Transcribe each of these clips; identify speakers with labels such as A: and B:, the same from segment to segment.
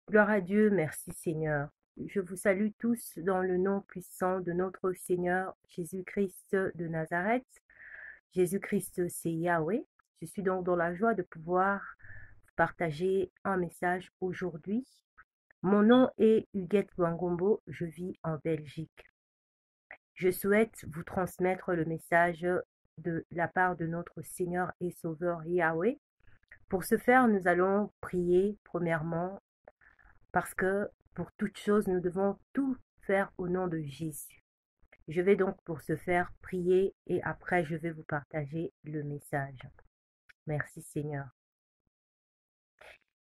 A: Gloire à Dieu, merci Seigneur. Je vous salue tous dans le nom puissant de notre Seigneur Jésus-Christ de Nazareth. Jésus-Christ, c'est Yahweh. Je suis donc dans la joie de pouvoir partager un message aujourd'hui. Mon nom est Huguette Wangombo, je vis en Belgique. Je souhaite vous transmettre le message de la part de notre Seigneur et Sauveur Yahweh. Pour ce faire, nous allons prier premièrement parce que pour toute chose, nous devons tout faire au nom de Jésus. Je vais donc pour ce faire prier et après je vais vous partager le message. Merci Seigneur.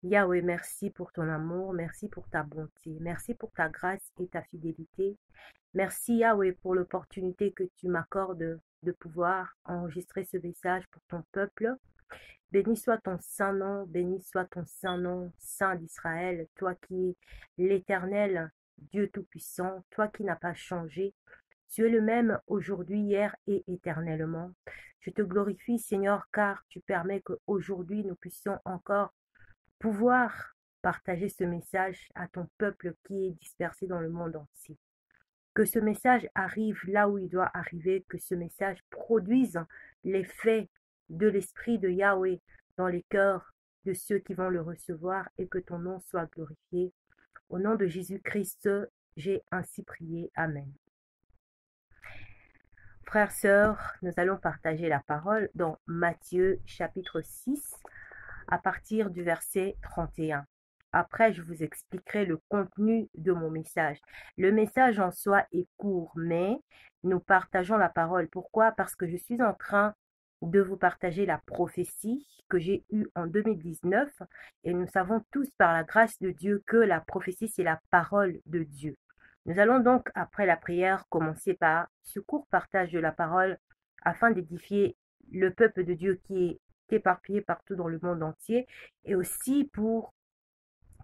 A: Yahweh, merci pour ton amour, merci pour ta bonté, merci pour ta grâce et ta fidélité. Merci Yahweh pour l'opportunité que tu m'accordes de pouvoir enregistrer ce message pour ton peuple. Béni soit ton saint nom, béni soit ton saint nom, Saint d'Israël, toi qui es l'Éternel, Dieu Tout-Puissant, toi qui n'as pas changé. Tu es le même aujourd'hui, hier et éternellement. Je te glorifie, Seigneur, car tu permets qu'aujourd'hui nous puissions encore pouvoir partager ce message à ton peuple qui est dispersé dans le monde entier. Que ce message arrive là où il doit arriver, que ce message produise l'effet de l'Esprit de Yahweh dans les cœurs de ceux qui vont le recevoir et que ton nom soit glorifié. Au nom de Jésus-Christ, j'ai ainsi prié. Amen. Frères, sœurs, nous allons partager la parole dans Matthieu chapitre 6 à partir du verset 31. Après, je vous expliquerai le contenu de mon message. Le message en soi est court, mais nous partageons la parole. Pourquoi? Parce que je suis en train de vous partager la prophétie que j'ai eue en 2019 et nous savons tous par la grâce de Dieu que la prophétie, c'est la parole de Dieu. Nous allons donc, après la prière, commencer par ce court partage de la parole afin d'édifier le peuple de Dieu qui est éparpillé partout dans le monde entier et aussi pour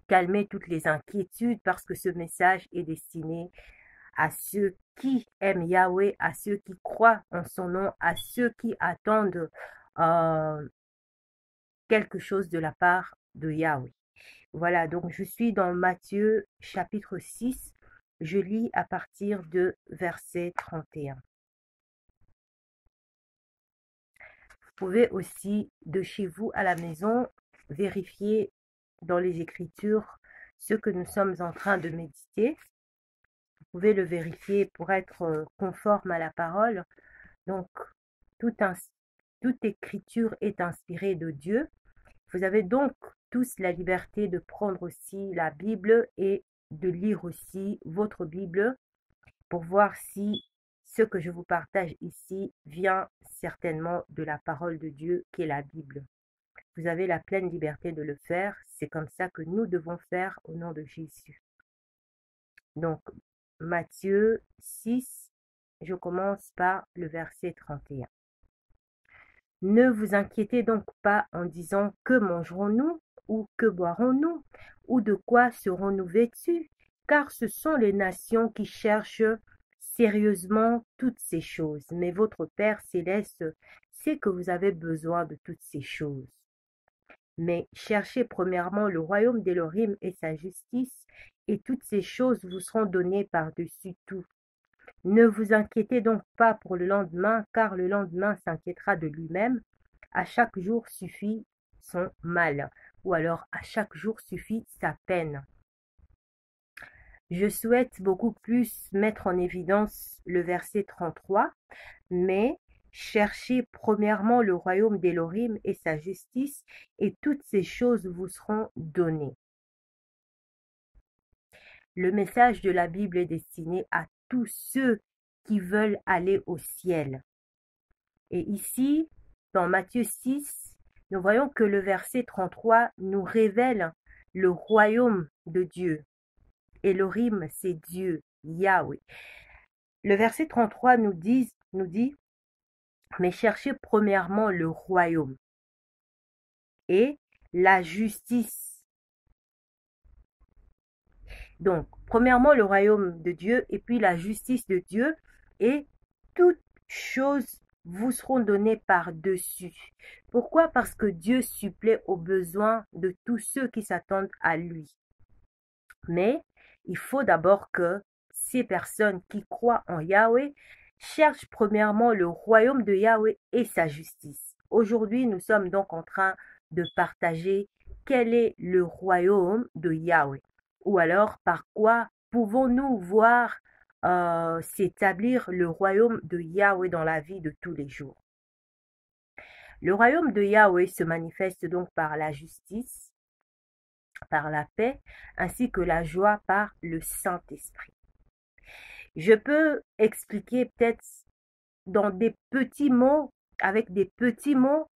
A: calmer toutes les inquiétudes parce que ce message est destiné à ceux qui aiment Yahweh, à ceux qui croient en son nom, à ceux qui attendent quelque chose de la part de Yahweh. Voilà, donc je suis dans Matthieu chapitre 6, je lis à partir de verset 31. Vous pouvez aussi, de chez vous à la maison, vérifier dans les Écritures ce que nous sommes en train de méditer. Vous pouvez le vérifier pour être conforme à la parole. Donc, toute écriture est inspirée de Dieu. Vous avez donc tous la liberté de prendre aussi la Bible et de lire aussi votre Bible pour voir si ce que je vous partage ici vient certainement de la parole de Dieu qui est la Bible. Vous avez la pleine liberté de le faire. C'est comme ça que nous devons faire au nom de Jésus. Donc, Matthieu 6, je commence par le verset 31. Ne vous inquiétez donc pas en disant que mangerons-nous ou que boirons-nous ou de quoi serons-nous vêtus, car ce sont les nations qui cherchent sérieusement toutes ces choses. Mais votre Père céleste sait que vous avez besoin de toutes ces choses. Mais cherchez premièrement le royaume d'Élohim et sa justice, et toutes ces choses vous seront données par-dessus tout. Ne vous inquiétez donc pas pour le lendemain, car le lendemain s'inquiétera de lui-même. À chaque jour suffit son mal, ou alors à chaque jour suffit sa peine. Je souhaite beaucoup plus mettre en évidence le verset 33, mais cherchez premièrement le royaume d'Élohim et sa justice, et toutes ces choses vous seront données. Le message de la Bible est destiné à tous ceux qui veulent aller au ciel. Et ici, dans Matthieu 6, nous voyons que le verset 33 nous révèle le royaume de Dieu. Elohim, c'est Dieu, Yahweh. Le verset 33 nous dit, mais cherchez premièrement le royaume et la justice. Donc, premièrement le royaume de Dieu et puis la justice de Dieu et toutes choses vous seront données par-dessus. Pourquoi? Parce que Dieu supplée aux besoins de tous ceux qui s'attendent à lui. Mais il faut d'abord que ces personnes qui croient en Yahweh cherchent premièrement le royaume de Yahweh et sa justice. Aujourd'hui, nous sommes donc en train de partager quel est le royaume de Yahweh. Ou alors, par quoi pouvons-nous voir s'établir le royaume de Yahweh dans la vie de tous les jours. Le royaume de Yahweh se manifeste donc par la justice, par la paix, ainsi que la joie par le Saint-Esprit. Je peux expliquer peut-être dans des petits mots, avec des petits mots,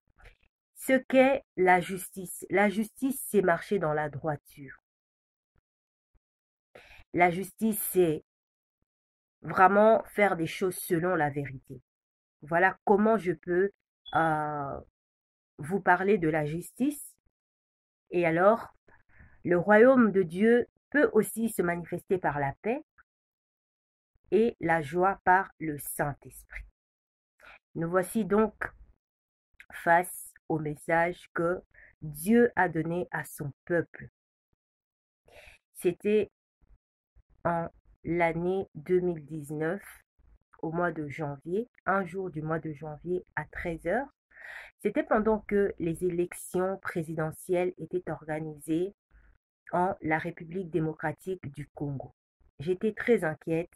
A: ce qu'est la justice. La justice, c'est marcher dans la droiture. La justice, c'est vraiment faire des choses selon la vérité. Voilà comment je peux vous parler de la justice. Et alors, le royaume de Dieu peut aussi se manifester par la paix et la joie par le Saint-Esprit. Nous voici donc face au message que Dieu a donné à son peuple. C'était en l'année 2019, au mois de janvier, un jour du mois de janvier à 13h. C'était pendant que les élections présidentielles étaient organisées en la République démocratique du Congo. J'étais très inquiète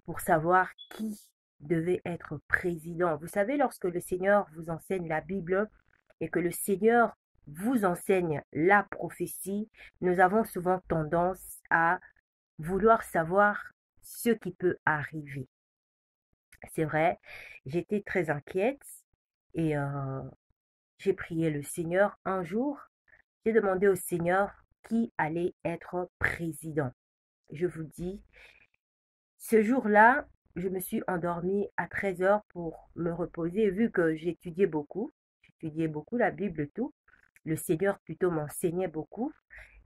A: pour savoir qui devait être président. Vous savez, lorsque le Seigneur vous enseigne la Bible et que le Seigneur vous enseigne la prophétie, nous avons souvent tendance à vouloir savoir ce qui peut arriver. C'est vrai, j'étais très inquiète et j'ai prié le Seigneur un jour. J'ai demandé au Seigneur qui allait être président. Je vous dis, ce jour-là, je me suis endormie à 13h pour me reposer, vu que j'étudiais beaucoup la Bible, tout. Le Seigneur plutôt m'enseignait beaucoup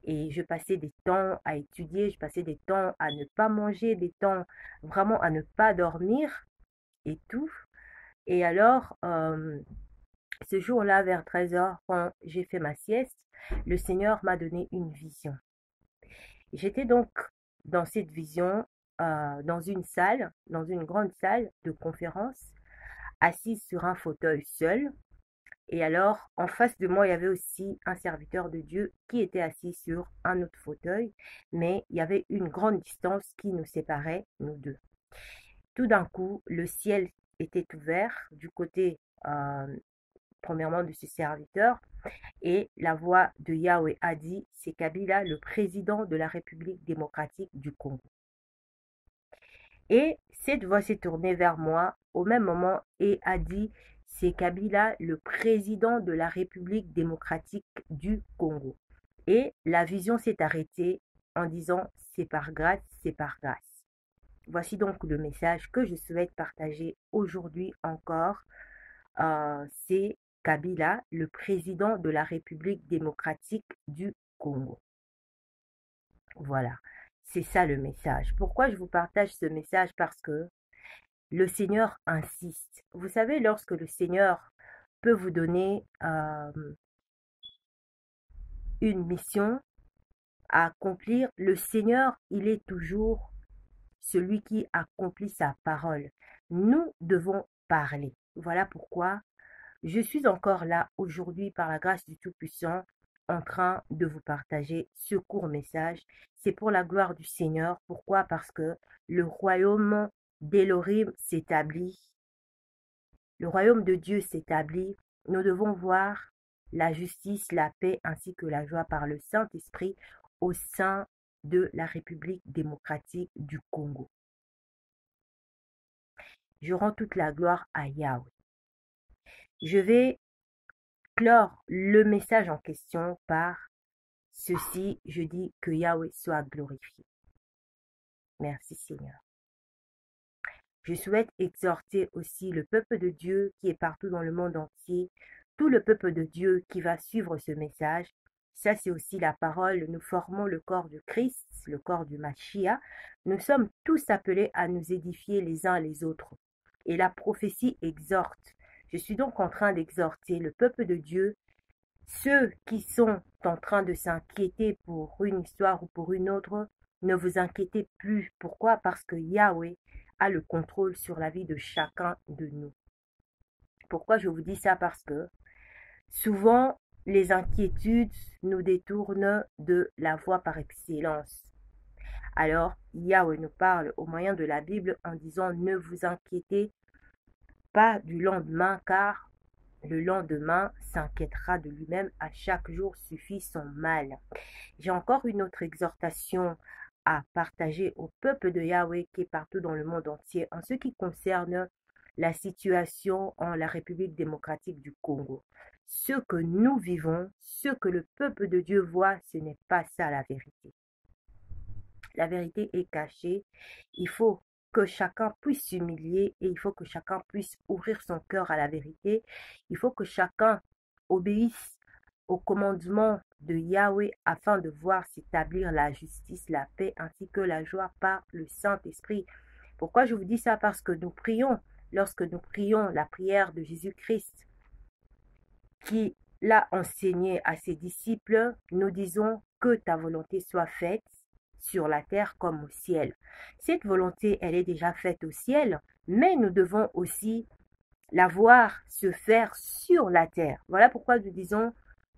A: et je passais des temps à étudier, je passais des temps à ne pas manger, des temps vraiment à ne pas dormir et tout. Et alors, ce jour-là, vers 13h, quand j'ai fait ma sieste, le Seigneur m'a donné une vision. J'étais donc dans cette vision, dans une salle, dans une grande salle de conférence, assise sur un fauteuil seul. Et alors, en face de moi, il y avait aussi un serviteur de Dieu qui était assis sur un autre fauteuil, mais il y avait une grande distance qui nous séparait, nous deux. Tout d'un coup, le ciel était ouvert du côté, premièrement, de ce serviteur, et la voix de Yahweh a dit, c'est Kabila, le président de la République démocratique du Congo. Et cette voix s'est tournée vers moi au même moment et a dit, c'est Kabila, le président de la République démocratique du Congo. Et la vision s'est arrêtée en disant, c'est par grâce, c'est par grâce. Voici donc le message que je souhaite partager aujourd'hui encore. C'est Kabila, le président de la République démocratique du Congo. Voilà, c'est ça le message. Pourquoi je vous partage ce message? Parce que le Seigneur insiste. Vous savez, lorsque le Seigneur peut vous donner une mission à accomplir, le Seigneur, il est toujours celui qui accomplit sa parole. Nous devons parler. Voilà pourquoi je suis encore là aujourd'hui par la grâce du Tout-Puissant en train de vous partager ce court message. C'est pour la gloire du Seigneur. Pourquoi? Parce que le royaume d'Élohim s'établit. Le royaume de Dieu s'établit. Nous devons voir la justice, la paix ainsi que la joie par le Saint-Esprit au sein de la République démocratique du Congo. Je rends toute la gloire à Yahweh. Je vais clore le message en question par ceci, je dis que Yahweh soit glorifié. Merci Seigneur. Je souhaite exhorter aussi le peuple de Dieu qui est partout dans le monde entier, tout le peuple de Dieu qui va suivre ce message. Ça, c'est aussi la parole. Nous formons le corps du Christ, le corps du Mashiach. Nous sommes tous appelés à nous édifier les uns les autres. Et la prophétie exhorte. Je suis donc en train d'exhorter le peuple de Dieu Ceux qui sont en train de s'inquiéter pour une histoire ou pour une autre, ne vous inquiétez plus. Pourquoi? Parce que Yahweh a le contrôle sur la vie de chacun de nous. Pourquoi je vous dis ça? Parce que souvent, les inquiétudes nous détournent de la voie par excellence. Alors, Yahweh nous parle au moyen de la Bible en disant ne vous inquiétez pas du lendemain, car le lendemain s'inquiétera de lui-même, à chaque jour suffit son mal. J'ai encore une autre exhortation à partager au peuple de Yahweh qui est partout dans le monde entier en ce qui concerne la situation en la République démocratique du Congo. Ce que nous vivons, ce que le peuple de Dieu voit, ce n'est pas ça la vérité. La vérité est cachée. Il faut que chacun puisse s'humilier et il faut que chacun puisse ouvrir son cœur à la vérité. Il faut que chacun obéisse au commandement de Yahweh afin de voir s'établir la justice, la paix ainsi que la joie par le Saint-Esprit. Pourquoi je vous dis ça? Parce que nous prions, lorsque nous prions la prière de Jésus-Christ qui l'a enseigné à ses disciples, nous disons que ta volonté soit faite sur la terre comme au ciel. Cette volonté, elle est déjà faite au ciel, mais nous devons aussi la voir se faire sur la terre. Voilà pourquoi nous disons,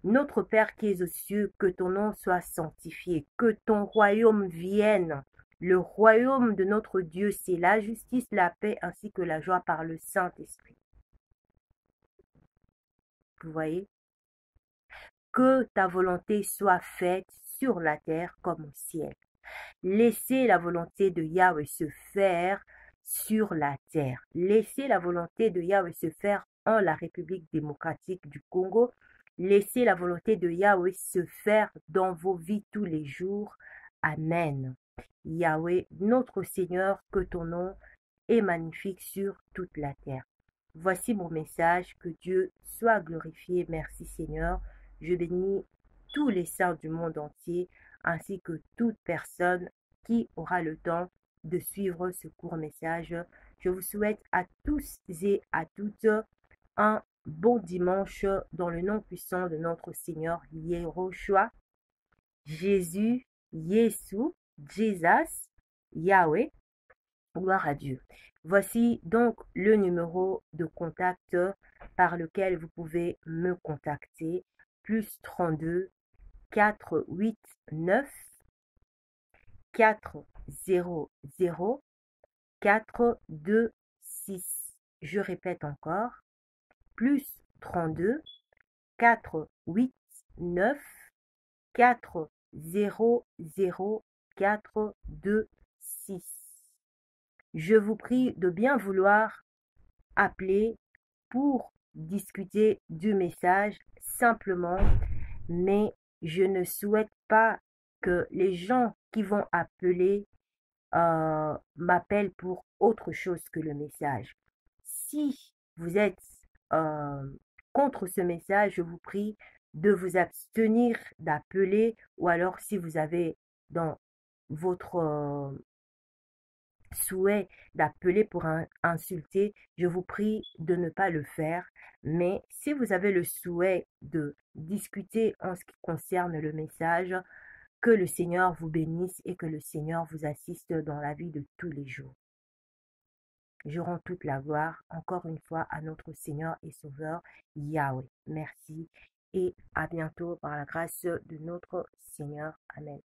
A: notre Père qui es aux cieux, que ton nom soit sanctifié, que ton royaume vienne. Le royaume de notre Dieu, c'est la justice, la paix ainsi que la joie par le Saint-Esprit. Vous voyez? Que ta volonté soit faite sur la terre comme au ciel. Laissez la volonté de Yahweh se faire sur la terre. Laissez la volonté de Yahweh se faire en la République démocratique du Congo. Laissez la volonté de Yahweh se faire dans vos vies tous les jours. Amen. Yahweh, notre Seigneur, que ton nom est magnifique sur toute la terre. Voici mon message, que Dieu soit glorifié. Merci Seigneur. Je bénis tous les saints du monde entier, ainsi que toute personne qui aura le temps de suivre ce court message. Je vous souhaite à tous et à toutes un bon dimanche dans le nom puissant de notre Seigneur Yehoshua, Jésus, Yeshua, Jesus, Yahweh. Gloire à Dieu. Voici donc le numéro de contact par lequel vous pouvez me contacter. Plus 32 489 400 426. Je répète encore. Plus 32 489 400 426. Je vous prie de bien vouloir appeler pour discuter du message simplement, mais je ne souhaite pas que les gens qui vont appeler m'appellent pour autre chose que le message. Si vous êtes contre ce message, je vous prie de vous abstenir d'appeler, ou alors si vous avez dans votre souhait d'appeler pour insulter, je vous prie de ne pas le faire. Mais si vous avez le souhait de discuter en ce qui concerne le message, que le Seigneur vous bénisse et que le Seigneur vous assiste dans la vie de tous les jours. Je rends toute la gloire encore une fois à notre Seigneur et Sauveur Yahweh. Merci et à bientôt par la grâce de notre Seigneur. Amen.